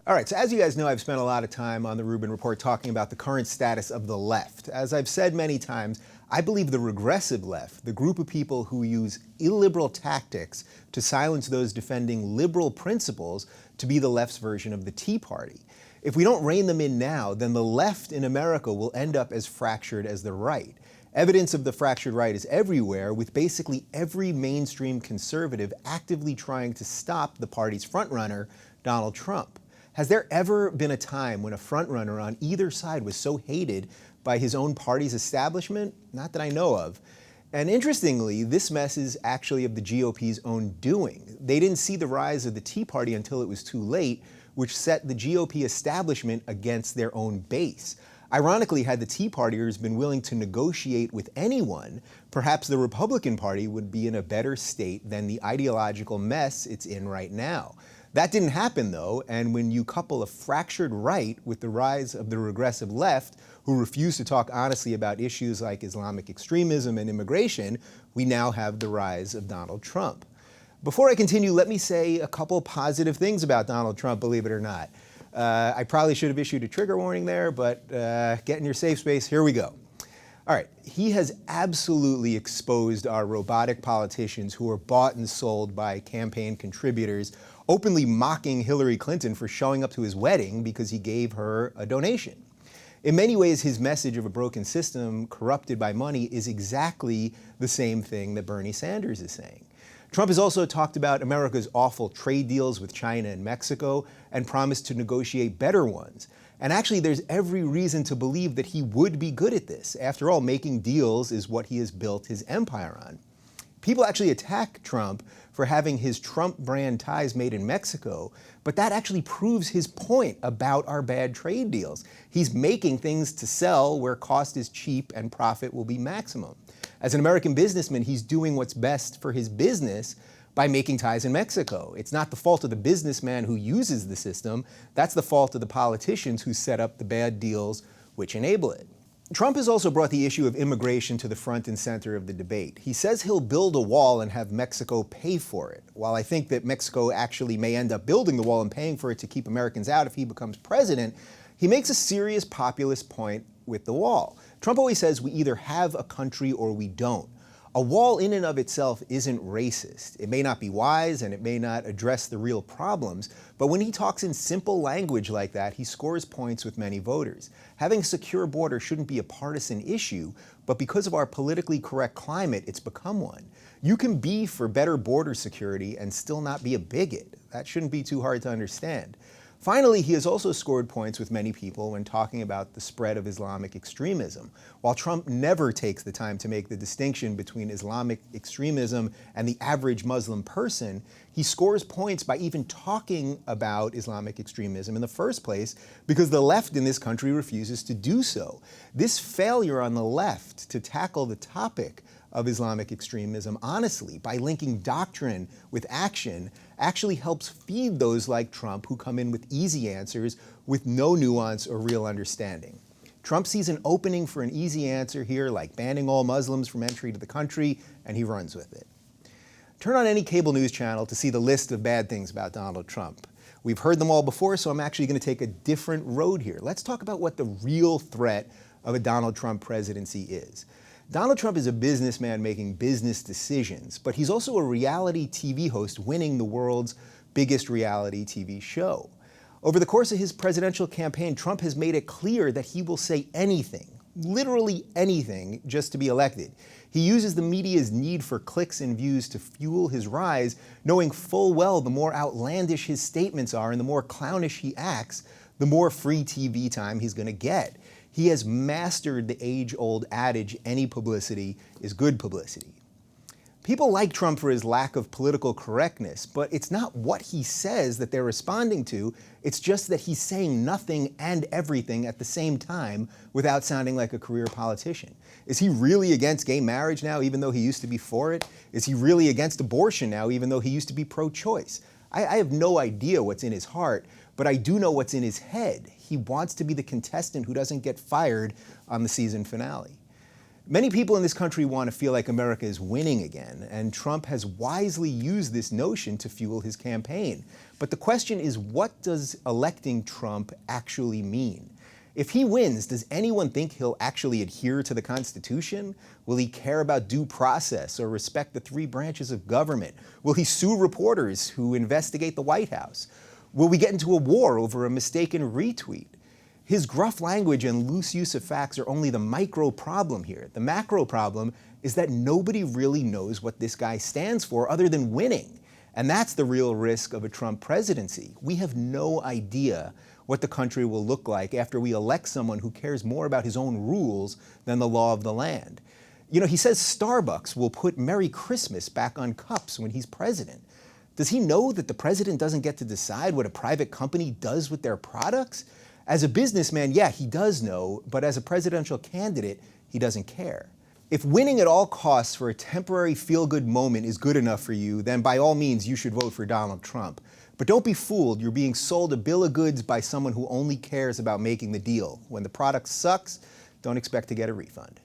All right, so as you guys know, I've spent a lot of time on the Rubin Report talking about the current status of the left. As I've said many times, I believe the regressive left, the group of people who use illiberal tactics to silence those defending liberal principles, to be the left's version of the Tea Party. If we don't rein them in now, then the left in America will end up as fractured as the right. Evidence of the fractured right is everywhere, with basically every mainstream conservative actively trying to stop the party's frontrunner, Donald Trump. Has there ever been a time when a frontrunner on either side was so hated by his own party's establishment? Not that I know of. And interestingly, this mess is actually of the GOP's own doing. They didn't see the rise of the Tea Party until it was too late, which set the GOP establishment against their own base. Ironically, had the Tea Partiers been willing to negotiate with anyone, perhaps the Republican Party would be in a better state than the ideological mess it's in right now. That didn't happen, though, and when you couple a fractured right with the rise of the regressive left, who refuse to talk honestly about issues like Islamic extremism and immigration, we now have the rise of Donald Trump. Before I continue, let me say a couple positive things about Donald Trump, believe it or not. I probably should have issued a trigger warning there, but get in your safe space, here we go. All right, he has absolutely exposed our robotic politicians who are bought and sold by campaign contributors, openly mocking Hillary Clinton for showing up to his wedding because he gave her a donation. In many ways, his message of a broken system corrupted by money is exactly the same thing that Bernie Sanders is saying. Trump has also talked about America's awful trade deals with China and Mexico and promised to negotiate better ones. And actually, there's every reason to believe that he would be good at this. After all, making deals is what he has built his empire on. People actually attack Trump for having his Trump brand ties made in Mexico, but that actually proves his point about our bad trade deals. He's making things to sell where cost is cheap and profit will be maximum. As an American businessman, he's doing what's best for his business by making ties in Mexico. It's not the fault of the businessman who uses the system. That's the fault of the politicians who set up the bad deals which enable it. Trump has also brought the issue of immigration to the front and center of the debate. He says he'll build a wall and have Mexico pay for it. While I think that Mexico actually may end up building the wall and paying for it to keep Americans out if he becomes president, he makes a serious populist point with the wall. Trump always says we either have a country or we don't. A wall in and of itself isn't racist. It may not be wise and it may not address the real problems, but when he talks in simple language like that, he scores points with many voters. Having a secure border shouldn't be a partisan issue, but because of our politically correct climate, it's become one. You can be for better border security and still not be a bigot. That shouldn't be too hard to understand. Finally, he has also scored points with many people when talking about the spread of Islamic extremism. While Trump never takes the time to make the distinction between Islamic extremism and the average Muslim person, he scores points by even talking about Islamic extremism in the first place because the left in this country refuses to do so. This failure on the left to tackle the topic of Islamic extremism honestly by linking doctrine with action actually helps feed those like Trump who come in with easy answers with no nuance or real understanding. Trump sees an opening for an easy answer here, like banning all Muslims from entry to the country, and he runs with it. Turn on any cable news channel to see the list of bad things about Donald Trump. We've heard them all before, so I'm actually going to take a different road here. Let's talk about what the real threat of a Donald Trump presidency is. Donald Trump is a businessman making business decisions, but he's also a reality TV host winning the world's biggest reality TV show. Over the course of his presidential campaign, Trump has made it clear that he will say anything, literally anything, just to be elected. He uses the media's need for clicks and views to fuel his rise, knowing full well the more outlandish his statements are and the more clownish he acts, the more free TV time he's going to get. He has mastered the age-old adage, any publicity is good publicity. People like Trump for his lack of political correctness, but it's not what he says that they're responding to. It's just that he's saying nothing and everything at the same time without sounding like a career politician. Is he really against gay marriage now, even though he used to be for it? Is he really against abortion now, even though he used to be pro-choice? I have no idea what's in his heart, but I do know what's in his head. He wants to be the contestant who doesn't get fired on the season finale. Many people in this country want to feel like America is winning again, and Trump has wisely used this notion to fuel his campaign. But the question is, what does electing Trump actually mean? If he wins, does anyone think he'll actually adhere to the Constitution? Will he care about due process or respect the three branches of government? Will he sue reporters who investigate the White House? Will we get into a war over a mistaken retweet? His gruff language and loose use of facts are only the micro problem here. The macro problem is that nobody really knows what this guy stands for other than winning. And that's the real risk of a Trump presidency. We have no idea what the country will look like after we elect someone who cares more about his own rules than the law of the land. You know, he says Starbucks will put Merry Christmas back on cups when he's president. Does he know that the president doesn't get to decide what a private company does with their products? As a businessman, yeah, he does know, but as a presidential candidate, he doesn't care. If winning at all costs for a temporary feel-good moment is good enough for you, then by all means, you should vote for Donald Trump. But don't be fooled. You're being sold a bill of goods by someone who only cares about making the deal. When the product sucks, don't expect to get a refund.